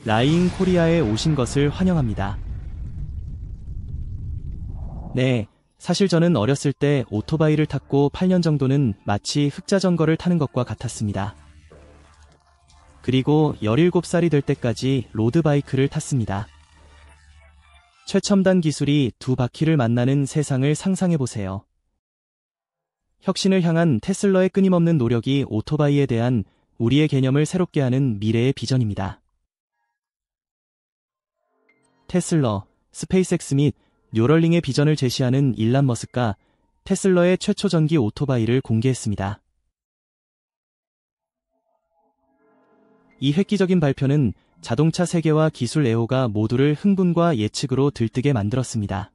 라이잉 코리아에 오신 것을 환영합니다. 네, 사실 저는 어렸을 때 오토바이를 탔고 8년 정도는 마치 흑자전거를 타는 것과 같았습니다. 그리고 17살이 될 때까지 로드바이크를 탔습니다. 최첨단 기술이 두 바퀴를 만나는 세상을 상상해보세요. 혁신을 향한 테슬러의 끊임없는 노력이 오토바이에 대한 우리의 개념을 새롭게 하는 미래의 비전입니다. 테슬러, 스페이스X 및 뉴럴링의 비전을 제시하는 일론 머스크가 테슬러의 최초 전기 오토바이를 공개했습니다. 이 획기적인 발표는 자동차 세계와 기술 애호가 모두를 흥분과 예측으로 들뜨게 만들었습니다.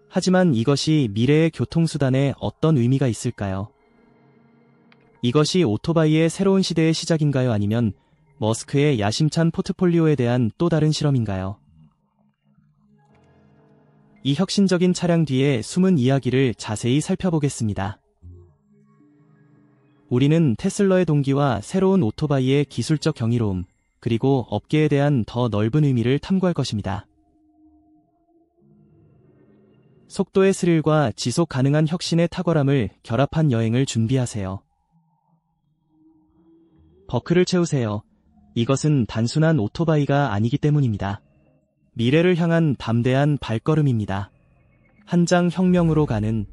하지만 이것이 미래의 교통수단에 어떤 의미가 있을까요? 이것이 오토바이의 새로운 시대의 시작인가요? 아니면 머스크의 야심찬 포트폴리오에 대한 또 다른 실험인가요? 이 혁신적인 차량 뒤에 숨은 이야기를 자세히 살펴보겠습니다. 우리는 테슬러의 동기와 새로운 오토바이의 기술적 경이로움, 그리고 업계에 대한 더 넓은 의미를 탐구할 것입니다. 속도의 스릴과 지속 가능한 혁신의 탁월함을 결합한 여행을 준비하세요. 버클을 채우세요. 이것은 단순한 오토바이가 아니기 때문입니다. 미래를 향한 담대한 발걸음입니다. 한장 혁명으로 가는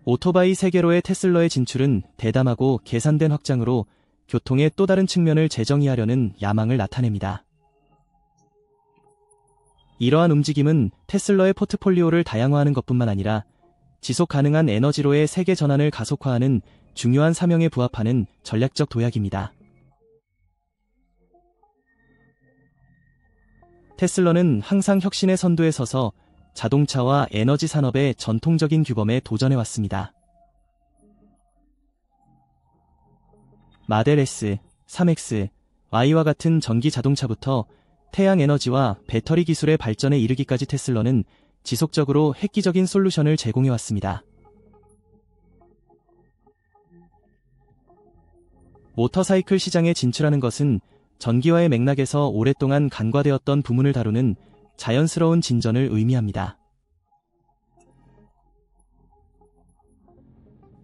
오토바이 세계로의 테슬러의 진출은 대담하고 계산된 확장으로 교통의 또 다른 측면을 재정의하려는 야망을 나타냅니다. 이러한 움직임은 테슬러의 포트폴리오를 다양화하는 것뿐만 아니라 지속 가능한 에너지로의 세계 전환을 가속화하는 중요한 사명에 부합하는 전략적 도약입니다. 테슬러는 항상 혁신의 선두에 서서 자동차와 에너지 산업의 전통적인 규범에 도전해왔습니다. 마델 S, 3X, Y와 같은 전기 자동차부터 태양 에너지와 배터리 기술의 발전에 이르기까지 테슬러는 지속적으로 획기적인 솔루션을 제공해왔습니다. 모터사이클 시장에 진출하는 것은 전기화의 맥락에서 오랫동안 간과되었던 부문을 다루는 자연스러운 진전을 의미합니다.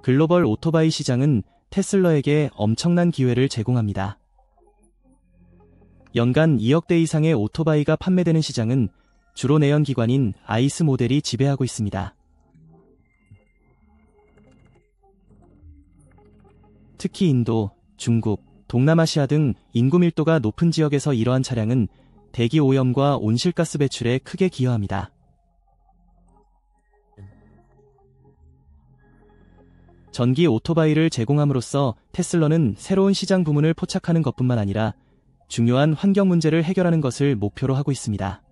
글로벌 오토바이 시장은 테슬러에게 엄청난 기회를 제공합니다. 연간 2억 대 이상의 오토바이가 판매되는 시장은 주로 내연기관인 아이스 모델이 지배하고 있습니다. 특히 인도, 중국, 동남아시아 등 인구 밀도가 높은 지역에서 이러한 차량은 대기 오염과 온실가스 배출에 크게 기여합니다. 전기 오토바이를 제공함으로써 테슬러는 새로운 시장 부문을 포착하는 것뿐만 아니라 중요한 환경 문제를 해결하는 것을 목표로 하고 있습니다.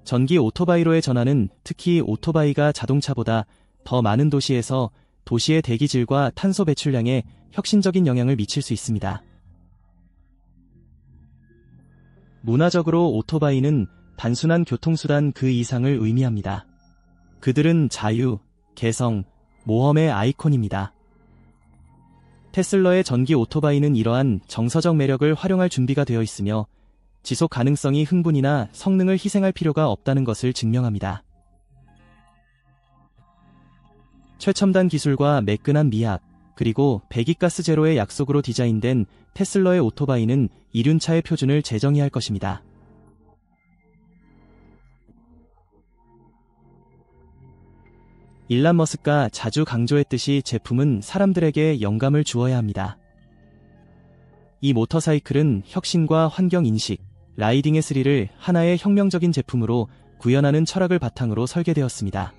전기 오토바이로의 전환은 특히 오토바이가 자동차보다 더 많은 도시에서 도시의 대기질과 탄소 배출량에 혁신적인 영향을 미칠 수 있습니다. 문화적으로 오토바이는 단순한 교통수단 그 이상을 의미합니다. 그들은 자유, 개성, 모험의 아이콘입니다. 테슬러의 전기 오토바이는 이러한 정서적 매력을 활용할 준비가 되어 있으며 지속 가능성이 흥분이나 성능을 희생할 필요가 없다는 것을 증명합니다. 최첨단 기술과 매끈한 미학, 그리고 배기가스 제로의 약속으로 디자인된 테슬러의 오토바이는 이륜차의 표준을 재정의할 것입니다. 일론 머스크가 자주 강조했듯이 제품은 사람들에게 영감을 주어야 합니다. 이 모터사이클은 혁신과 환경인식, 라이딩의 스릴을 하나의 혁명적인 제품으로 구현하는 철학을 바탕으로 설계되었습니다.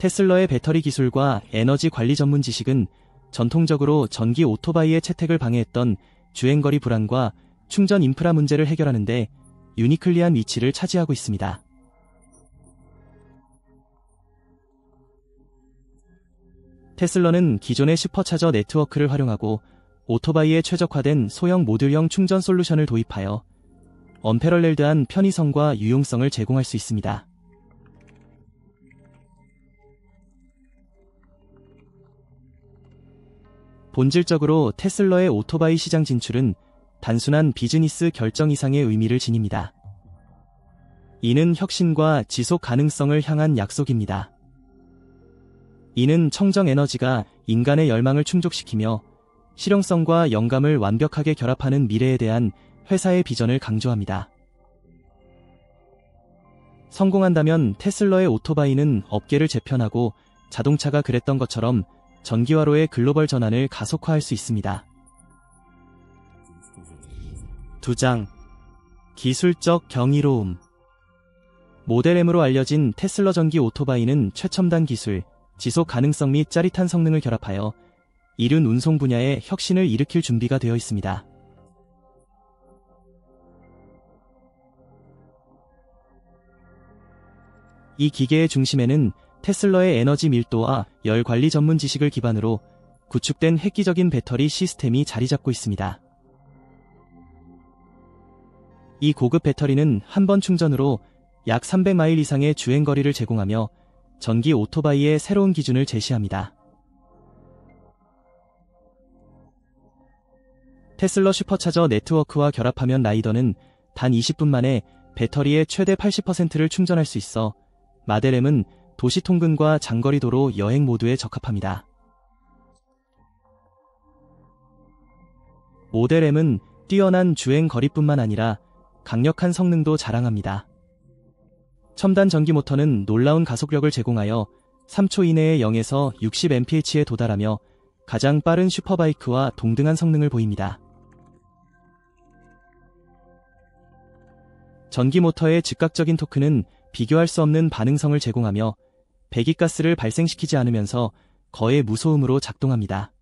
테슬러의 배터리 기술과 에너지 관리 전문 지식은 전통적으로 전기 오토바이의 채택을 방해했던 주행거리 불안과 충전 인프라 문제를 해결하는 데 유니클리한 위치를 차지하고 있습니다. 테슬러는 기존의 슈퍼차저 네트워크를 활용하고 오토바이에 최적화된 소형 모듈형 충전 솔루션을 도입하여 언패럴렐드한 편의성과 유용성을 제공할 수 있습니다. 본질적으로 테슬러의 오토바이 시장 진출은 단순한 비즈니스 결정 이상의 의미를 지닙니다. 이는 혁신과 지속 가능성을 향한 약속입니다. 이는 청정 에너지가 인간의 열망을 충족시키며 실용성과 영감을 완벽하게 결합하는 미래에 대한 회사의 비전을 강조합니다. 성공한다면 테슬러의 오토바이는 업계를 재편하고 자동차가 그랬던 것처럼 전기화로의 글로벌 전환을 가속화할 수 있습니다. 2장. 기술적 경이로움. 모델 M으로 알려진 테슬러 전기 오토바이는 최첨단 기술, 지속 가능성 및 짜릿한 성능을 결합하여 이륜 운송 분야에 혁신을 일으킬 준비가 되어 있습니다. 이 기계의 중심에는 테슬러의 에너지 밀도와 열 관리 전문 지식을 기반으로 구축된 획기적인 배터리 시스템이 자리 잡고 있습니다. 이 고급 배터리는 한 번 충전으로 약 300마일 이상의 주행거리를 제공하며 전기 오토바이의 새로운 기준을 제시합니다. 테슬러 슈퍼차저 네트워크와 결합하면 라이더는 단 20분 만에 배터리의 최대 80%를 충전할 수 있어 모델 M은 도시 통근과 장거리 도로 여행 모두에 적합합니다. 모델 M은 뛰어난 주행 거리뿐만 아니라 강력한 성능도 자랑합니다. 첨단 전기 모터는 놀라운 가속력을 제공하여 3초 이내에 0에서 60mph에 도달하며 가장 빠른 슈퍼바이크와 동등한 성능을 보입니다. 전기 모터의 즉각적인 토크는 비교할 수 없는 반응성을 제공하며 배기가스를 발생시키지 않으면서 거의 무소음으로 작동합니다.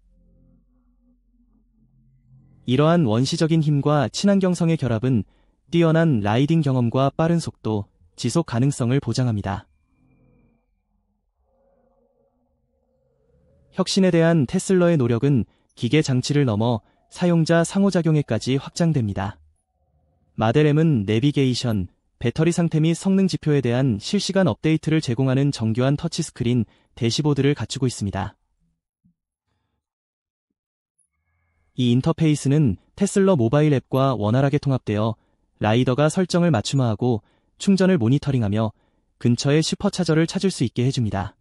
이러한 원시적인 힘과 친환경성의 결합은 뛰어난 라이딩 경험과 빠른 속도, 지속 가능성을 보장합니다. 혁신에 대한 테슬러의 노력은 기계 장치를 넘어 사용자 상호작용에까지 확장됩니다. 모델 M은 내비게이션, 배터리 상태 및 성능 지표에 대한 실시간 업데이트를 제공하는 정교한 터치스크린 대시보드를 갖추고 있습니다. 이 인터페이스는 테슬러 모바일 앱과 원활하게 통합되어 라이더가 설정을 맞춤화하고 충전을 모니터링하며 근처의 슈퍼차저를 찾을 수 있게 해줍니다.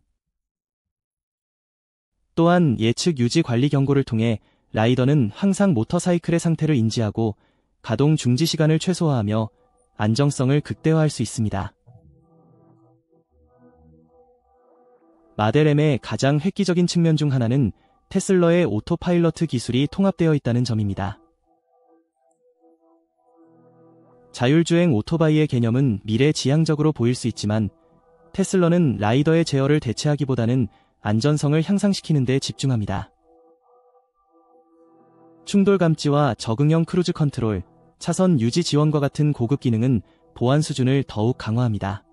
또한 예측 유지 관리 경고를 통해 라이더는 항상 모터사이클의 상태를 인지하고 가동 중지 시간을 최소화하며 안정성을 극대화할 수 있습니다. 모델 M의 가장 획기적인 측면 중 하나는 테슬러의 오토파일러트 기술이 통합되어 있다는 점입니다. 자율주행 오토바이의 개념은 미래지향적으로 보일 수 있지만 테슬러는 라이더의 제어를 대체하기보다는 안전성을 향상시키는 데 집중합니다. 충돌 감지와 적응형 크루즈 컨트롤, 차선 유지 지원과 같은 고급 기능은 보안 수준을 더욱 강화합니다.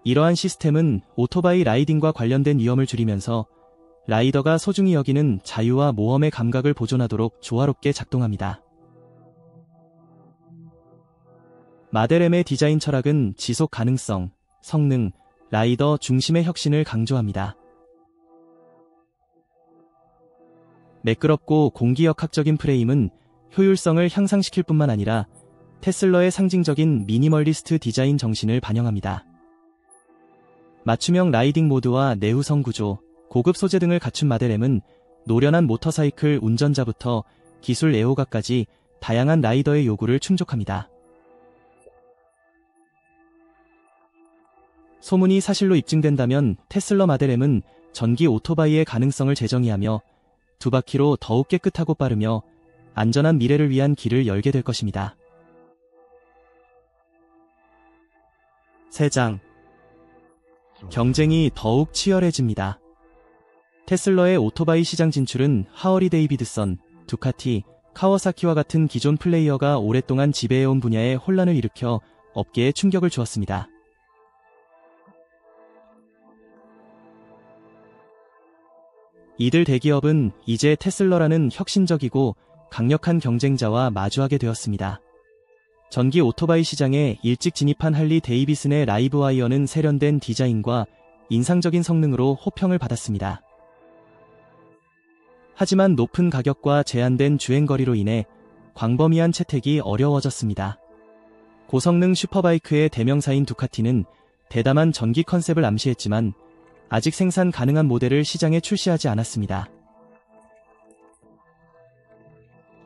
이러한 시스템은 오토바이 라이딩과 관련된 위험을 줄이면서 라이더가 소중히 여기는 자유와 모험의 감각을 보존하도록 조화롭게 작동합니다. 모델 M의 디자인 철학은 지속 가능성, 성능, 라이더 중심의 혁신을 강조합니다. 매끄럽고 공기역학적인 프레임은 효율성을 향상시킬 뿐만 아니라 테슬러의 상징적인 미니멀리스트 디자인 정신을 반영합니다. 맞춤형 라이딩 모드와 내후성 구조, 고급 소재 등을 갖춘 모델 M은 노련한 모터사이클 운전자부터 기술 애호가까지 다양한 라이더의 요구를 충족합니다. 소문이 사실로 입증된다면 테슬러 모델 M은 전기 오토바이의 가능성을 재정의하며 두 바퀴로 더욱 깨끗하고 빠르며 안전한 미래를 위한 길을 열게 될 것입니다. 3장. 경쟁이 더욱 치열해집니다. 테슬러의 오토바이 시장 진출은 하어리 데이비드선, 두카티, 카와사키와 같은 기존 플레이어가 오랫동안 지배해온 분야에 혼란을 일으켜 업계에 충격을 주었습니다. 이들 대기업은 이제 테슬러라는 혁신적이고 강력한 경쟁자와 마주하게 되었습니다. 전기 오토바이 시장에 일찍 진입한 할리 데이비슨의 라이브와이어는 세련된 디자인과 인상적인 성능으로 호평을 받았습니다. 하지만 높은 가격과 제한된 주행거리로 인해 광범위한 채택이 어려워졌습니다. 고성능 슈퍼바이크의 대명사인 두카티는 대담한 전기 컨셉을 암시했지만 아직 생산 가능한 모델을 시장에 출시하지 않았습니다.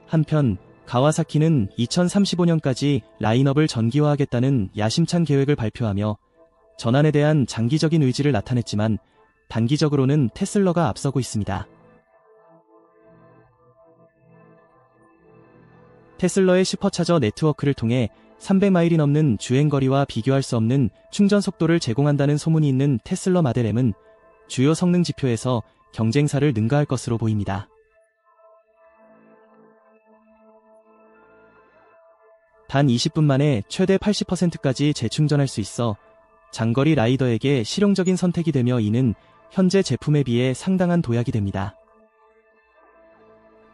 한편 가와사키는 2035년까지 라인업을 전기화하겠다는 야심찬 계획을 발표하며 전환에 대한 장기적인 의지를 나타냈지만 단기적으로는 테슬라가 앞서고 있습니다. 테슬라의 슈퍼차저 네트워크를 통해 300마일이 넘는 주행거리와 비교할 수 없는 충전 속도를 제공한다는 소문이 있는 테슬라 마델 M은 주요 성능 지표에서 경쟁사를 능가할 것으로 보입니다. 단 20분 만에 최대 80%까지 재충전할 수 있어 장거리 라이더에게 실용적인 선택이 되며 이는 현재 제품에 비해 상당한 도약이 됩니다.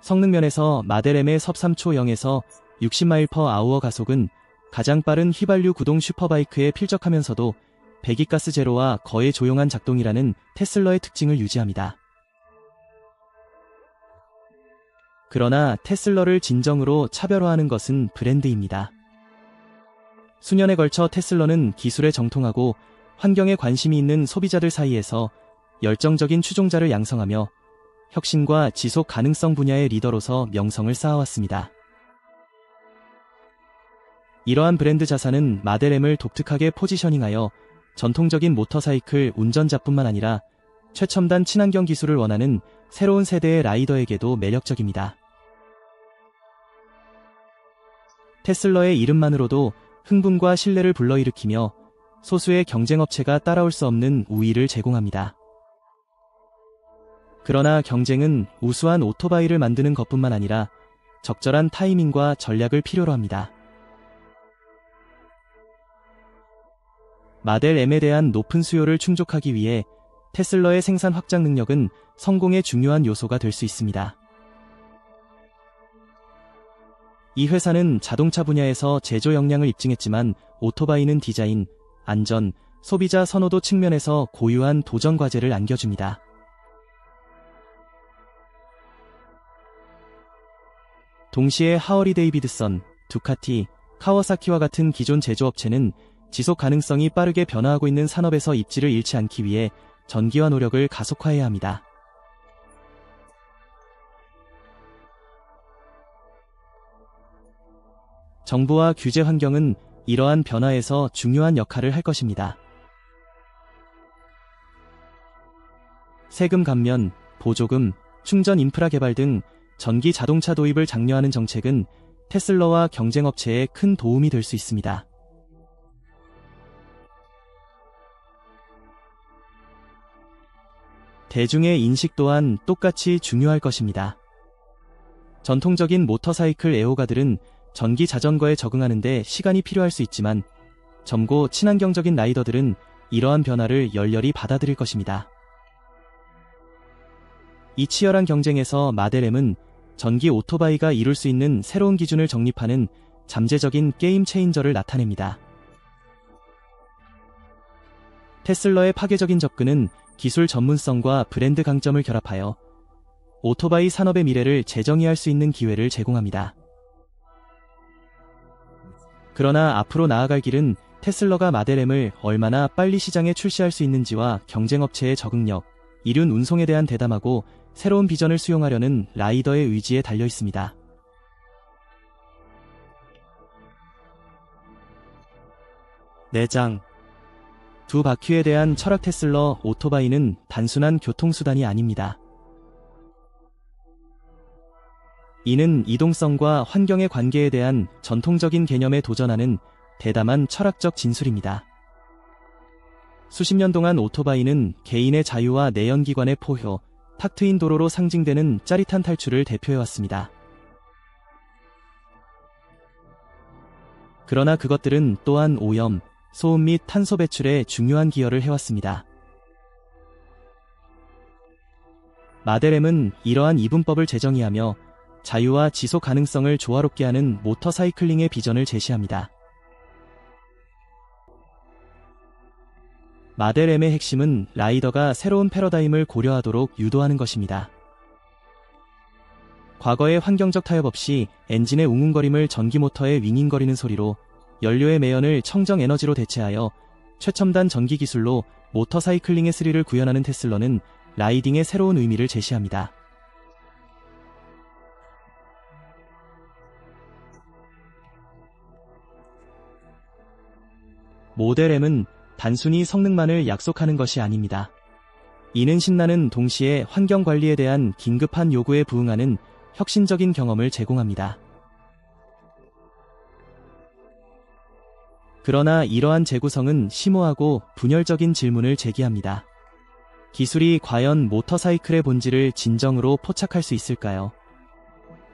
성능 면에서 마델 M의 섭 3초 0에서 60마일/아워 가속은 가장 빠른 휘발유 구동 슈퍼바이크에 필적하면서도 배기가스 제로와 거의 조용한 작동이라는 테슬라의 특징을 유지합니다. 그러나 테슬라를 진정으로 차별화하는 것은 브랜드입니다. 수년에 걸쳐 테슬라는 기술에 정통하고 환경에 관심이 있는 소비자들 사이에서 열정적인 추종자를 양성하며 혁신과 지속 가능성 분야의 리더로서 명성을 쌓아왔습니다. 이러한 브랜드 자산은 마델 M을 독특하게 포지셔닝하여 전통적인 모터사이클 운전자뿐만 아니라 최첨단 친환경 기술을 원하는 새로운 세대의 라이더에게도 매력적입니다. 테슬라의 이름만으로도 흥분과 신뢰를 불러일으키며 소수의 경쟁업체가 따라올 수 없는 우위를 제공합니다. 그러나 경쟁은 우수한 오토바이를 만드는 것뿐만 아니라 적절한 타이밍과 전략을 필요로 합니다. 마델 M에 대한 높은 수요를 충족하기 위해 테슬라의 생산 확장 능력은 성공의 중요한 요소가 될 수 있습니다. 이 회사는 자동차 분야에서 제조 역량을 입증했지만 오토바이는 디자인, 안전, 소비자 선호도 측면에서 고유한 도전 과제를 안겨줍니다. 동시에 하어리 데이비드선, 두카티, 카와사키와 같은 기존 제조업체는 지속 가능성이 빠르게 변화하고 있는 산업에서 입지를 잃지 않기 위해 전기화 노력을 가속화해야 합니다. 정부와 규제 환경은 이러한 변화에서 중요한 역할을 할 것입니다. 세금 감면, 보조금, 충전 인프라 개발 등 전기 자동차 도입을 장려하는 정책은 테슬라와 경쟁업체에 큰 도움이 될 수 있습니다. 대중의 인식 또한 똑같이 중요할 것입니다. 전통적인 모터사이클 애호가들은 전기 자전거에 적응하는 데 시간이 필요할 수 있지만 젊고 친환경적인 라이더들은 이러한 변화를 열렬히 받아들일 것입니다. 이 치열한 경쟁에서 마델 M은 전기 오토바이가 이룰 수 있는 새로운 기준을 정립하는 잠재적인 게임 체인저를 나타냅니다. 테슬라의 파괴적인 접근은 기술 전문성과 브랜드 강점을 결합하여 오토바이 산업의 미래를 재정의할 수 있는 기회를 제공합니다. 그러나 앞으로 나아갈 길은 테슬라가 마델 M을 얼마나 빨리 시장에 출시할 수 있는지와 경쟁업체의 적응력, 이륜 운송에 대한 대담하고 새로운 비전을 수용하려는 라이더의 의지에 달려 있습니다. 내장 두 바퀴에 대한 철학. 테슬라 오토바이는 단순한 교통수단이 아닙니다. 이는 이동성과 환경의 관계에 대한 전통적인 개념에 도전하는 대담한 철학적 진술입니다. 수십 년 동안 오토바이는 개인의 자유와 내연기관의 포효, 탁 트인 도로로 상징되는 짜릿한 탈출을 대표해왔습니다. 그러나 그것들은 또한 오염, 소음 및 탄소 배출에 중요한 기여를 해왔습니다. 마델 M은 이러한 이분법을 재정의하며 자유와 지속 가능성을 조화롭게 하는 모터사이클링의 비전을 제시합니다. 마델 M의 핵심은 라이더가 새로운 패러다임을 고려하도록 유도하는 것입니다. 과거의 환경적 타협 없이 엔진의 웅웅거림을 전기모터의 윙윙거리는 소리로, 연료의 매연을 청정 에너지로 대체하여 최첨단 전기 기술로 모터사이클링의 스릴을 구현하는 테슬러는 라이딩의 새로운 의미를 제시합니다. 모델 M은 단순히 성능만을 약속하는 것이 아닙니다. 이는 신나는 동시에 환경관리에 대한 긴급한 요구에 부응하는 혁신적인 경험을 제공합니다. 그러나 이러한 재구성은 심오하고 분열적인 질문을 제기합니다. 기술이 과연 모터사이클의 본질을 진정으로 포착할 수 있을까요?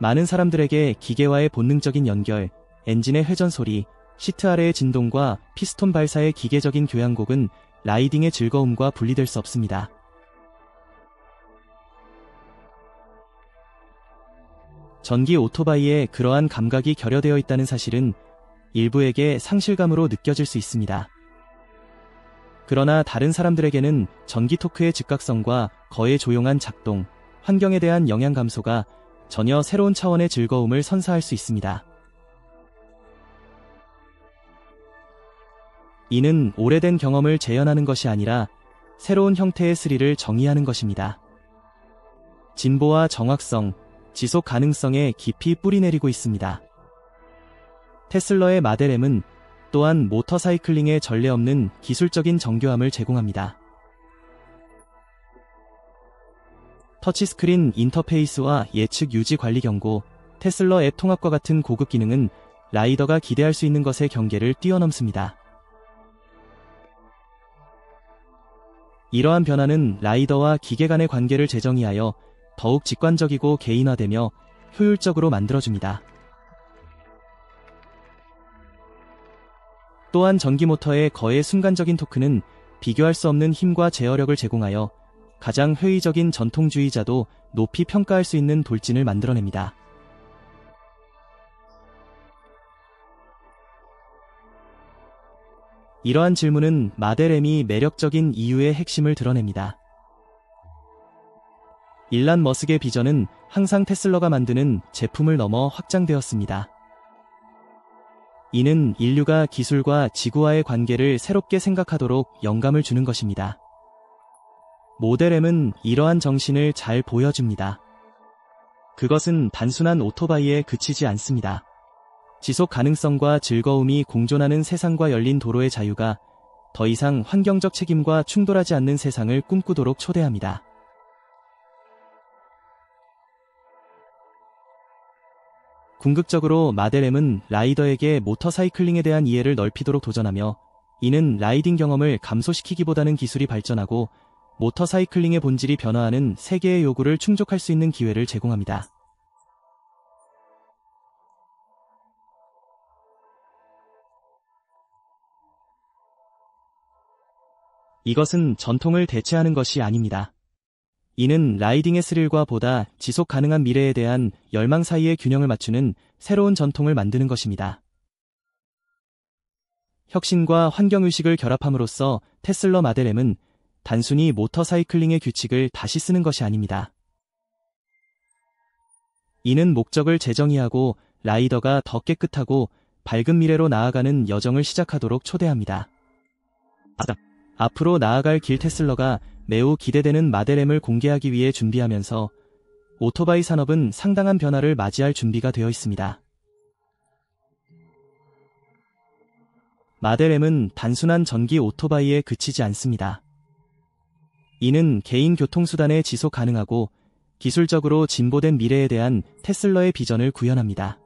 많은 사람들에게 기계와의 본능적인 연결, 엔진의 회전 소리, 시트 아래의 진동과 피스톤 발사의 기계적인 교향곡은 라이딩의 즐거움과 분리될 수 없습니다. 전기 오토바이에 그러한 감각이 결여되어 있다는 사실은 일부에게 상실감으로 느껴질 수 있습니다. 그러나 다른 사람들에게는 전기 토크의 즉각성과 거의 조용한 작동, 환경에 대한 영향 감소가 전혀 새로운 차원의 즐거움을 선사할 수 있습니다. 이는 오래된 경험을 재현하는 것이 아니라 새로운 형태의 스릴을 정의하는 것입니다. 진보와 정확성, 지속 가능성에 깊이 뿌리내리고 있습니다. 테슬러의 마델 M은 또한 모터사이클링의 전례 없는 기술적인 정교함을 제공합니다. 터치스크린 인터페이스와 예측 유지 관리 경고, 테슬러 앱 통합과 같은 고급 기능은 라이더가 기대할 수 있는 것의 경계를 뛰어넘습니다. 이러한 변화는 라이더와 기계 간의 관계를 재정의하여 더욱 직관적이고 개인화되며 효율적으로 만들어줍니다. 또한 전기모터의 거의 순간적인 토크는 비교할 수 없는 힘과 제어력을 제공하여 가장 회의적인 전통주의자도 높이 평가할 수 있는 돌진을 만들어냅니다. 이러한 질문은 마델 M이 매력적인 이유의 핵심을 드러냅니다. 일란 머스크의 비전은 항상 테슬러가 만드는 제품을 넘어 확장되었습니다. 이는 인류가 기술과 지구와의 관계를 새롭게 생각하도록 영감을 주는 것입니다. 모델 M은 이러한 정신을 잘 보여줍니다. 그것은 단순한 오토바이에 그치지 않습니다. 지속 가능성과 즐거움이 공존하는 세상과 열린 도로의 자유가 더 이상 환경적 책임과 충돌하지 않는 세상을 꿈꾸도록 초대합니다. 궁극적으로 마델 M은 라이더에게 모터사이클링에 대한 이해를 넓히도록 도전하며, 이는 라이딩 경험을 감소시키기보다는 기술이 발전하고 모터사이클링의 본질이 변화하는 세계의 요구를 충족할 수 있는 기회를 제공합니다. 이것은 전통을 대체하는 것이 아닙니다. 이는 라이딩의 스릴과 보다 지속 가능한 미래에 대한 열망 사이의 균형을 맞추는 새로운 전통을 만드는 것입니다. 혁신과 환경의식을 결합함으로써 테슬러 마델 M은 단순히 모터사이클링의 규칙을 다시 쓰는 것이 아닙니다. 이는 목적을 재정의하고 라이더가 더 깨끗하고 밝은 미래로 나아가는 여정을 시작하도록 초대합니다. 앞으로 나아갈 길, 테슬러가 매우 기대되는 마델 M을 공개하기 위해 준비하면서 오토바이 산업은 상당한 변화를 맞이할 준비가 되어 있습니다. 마델 M은 단순한 전기 오토바이에 그치지 않습니다. 이는 개인 교통수단의 지속 가능하고 기술적으로 진보된 미래에 대한 테슬러의 비전을 구현합니다.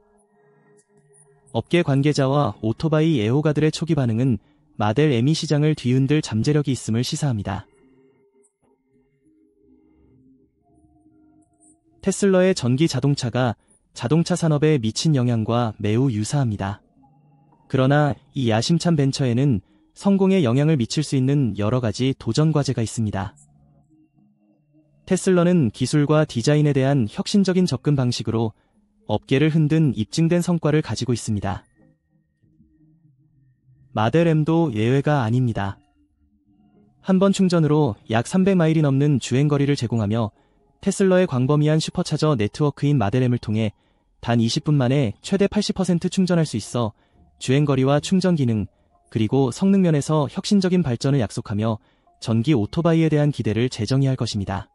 업계 관계자와 오토바이 애호가들의 초기 반응은 마델 M이 시장을 뒤흔들 잠재력이 있음을 시사합니다. 테슬러의 전기 자동차가 자동차 산업에 미친 영향과 매우 유사합니다. 그러나 이 야심찬 벤처에는 성공에 영향을 미칠 수 있는 여러 가지 도전 과제가 있습니다. 테슬러는 기술과 디자인에 대한 혁신적인 접근 방식으로 업계를 흔든 입증된 성과를 가지고 있습니다. 마델 M도 예외가 아닙니다. 한 번 충전으로 약 300마일이 넘는 주행거리를 제공하며 테슬라의 광범위한 슈퍼차저 네트워크인 마델M을 통해 단 20분 만에 최대 80% 충전할 수 있어 주행거리와 충전 기능, 그리고 성능 면에서 혁신적인 발전을 약속하며 전기 오토바이에 대한 기대를 재정의할 것입니다.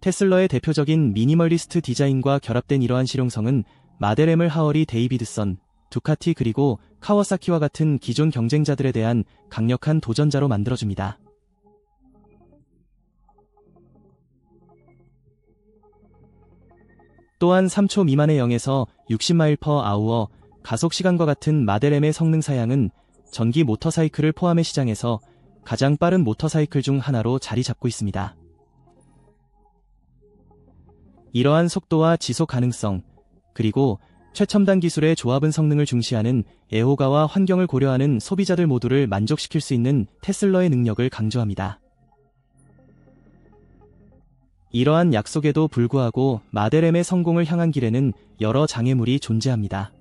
테슬라의 대표적인 미니멀리스트 디자인과 결합된 이러한 실용성은 마델M을 하얼이 데이비드선, 두카티 그리고 카와사키와 같은 기존 경쟁자들에 대한 강력한 도전자로 만들어줍니다. 또한 3초 미만의 0에서 60마일/아우어 가속 시간과 같은 마델M의 성능 사양은 전기 모터사이클을 포함해 시장에서 가장 빠른 모터사이클 중 하나로 자리 잡고 있습니다. 이러한 속도와 지속 가능성, 그리고 최첨단 기술의 조합은 성능을 중시하는 애호가와 환경을 고려하는 소비자들 모두를 만족시킬 수 있는 테슬라의 능력을 강조합니다. 이러한 약속에도 불구하고 마델M의 성공을 향한 길에는 여러 장애물이 존재합니다.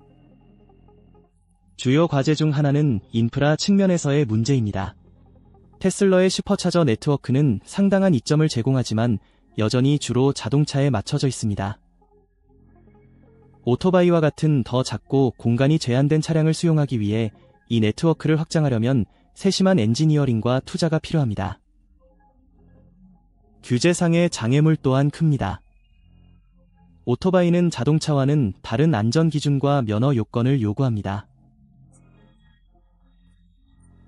주요 과제 중 하나는 인프라 측면에서의 문제입니다. 테슬라의 슈퍼차저 네트워크는 상당한 이점을 제공하지만 여전히 주로 자동차에 맞춰져 있습니다. 오토바이와 같은 더 작고 공간이 제한된 차량을 수용하기 위해 이 네트워크를 확장하려면 세심한 엔지니어링과 투자가 필요합니다. 규제상의 장애물 또한 큽니다. 오토바이는 자동차와는 다른 안전 기준과 면허 요건을 요구합니다.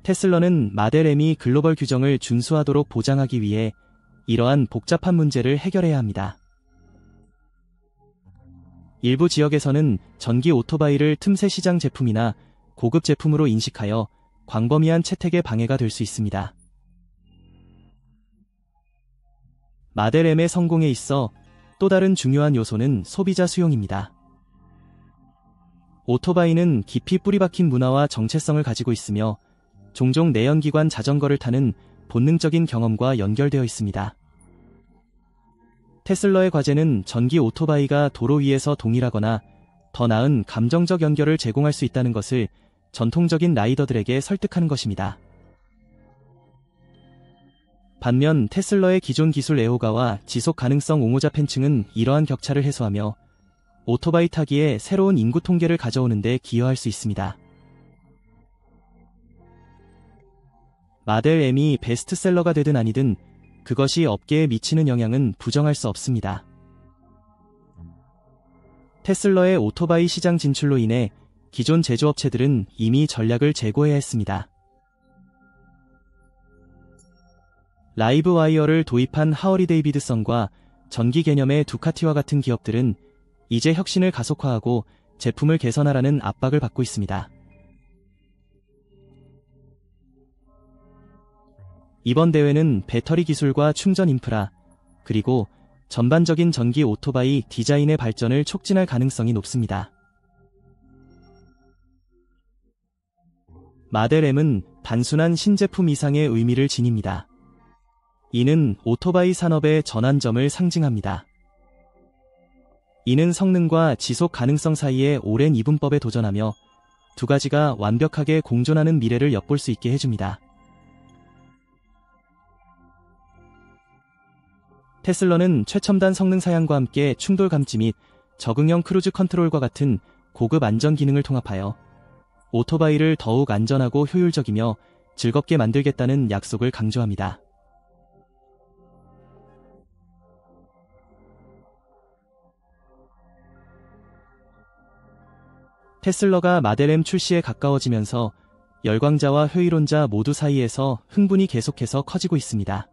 테슬라는 마델M이 글로벌 규정을 준수하도록 보장하기 위해 이러한 복잡한 문제를 해결해야 합니다. 일부 지역에서는 전기 오토바이를 틈새 시장 제품이나 고급 제품으로 인식하여 광범위한 채택에 방해가 될 수 있습니다. 마델M의 성공에 있어 또 다른 중요한 요소는 소비자 수용입니다. 오토바이는 깊이 뿌리박힌 문화와 정체성을 가지고 있으며 종종 내연기관 자전거를 타는 본능적인 경험과 연결되어 있습니다. 테슬라의 과제는 전기 오토바이가 도로 위에서 동일하거나 더 나은 감정적 연결을 제공할 수 있다는 것을 전통적인 라이더들에게 설득하는 것입니다. 반면 테슬라의 기존 기술 애호가와 지속 가능성 옹호자 팬층은 이러한 격차를 해소하며 오토바이 타기에 새로운 인구 통계를 가져오는 데 기여할 수 있습니다. 마델M이 베스트셀러가 되든 아니든 그것이 업계에 미치는 영향은 부정할 수 없습니다. 테슬라의 오토바이 시장 진출로 인해 기존 제조업체들은 이미 전략을 재고해야 했습니다. 라이브 와이어를 도입한 하얼리 데이비드선과 전기 개념의 두카티와 같은 기업들은 이제 혁신을 가속화하고 제품을 개선하라는 압박을 받고 있습니다. 이번 대회는 배터리 기술과 충전 인프라, 그리고 전반적인 전기 오토바이 디자인의 발전을 촉진할 가능성이 높습니다. 마델M은 단순한 신제품 이상의 의미를 지닙니다. 이는 오토바이 산업의 전환점을 상징합니다. 이는 성능과 지속 가능성 사이의 오랜 이분법에 도전하며 두 가지가 완벽하게 공존하는 미래를 엿볼 수 있게 해줍니다. 테슬라는 최첨단 성능 사양과 함께 충돌 감지 및 적응형 크루즈 컨트롤과 같은 고급 안전 기능을 통합하여 오토바이를 더욱 안전하고 효율적이며 즐겁게 만들겠다는 약속을 강조합니다. 테슬라가 마델M 출시에 가까워지면서 열광자와 회의론자 모두 사이에서 흥분이 계속해서 커지고 있습니다.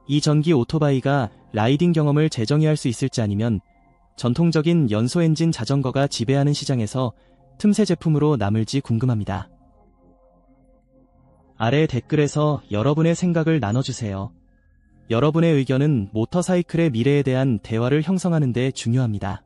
이 전기 오토바이가 라이딩 경험을 재정의할 수 있을지 아니면 전통적인 연소 엔진 자전거가 지배하는 시장에서 틈새 제품으로 남을지 궁금합니다. 아래 댓글에서 여러분의 생각을 나눠주세요. 여러분의 의견은 모터사이클의 미래에 대한 대화를 형성하는 데 중요합니다.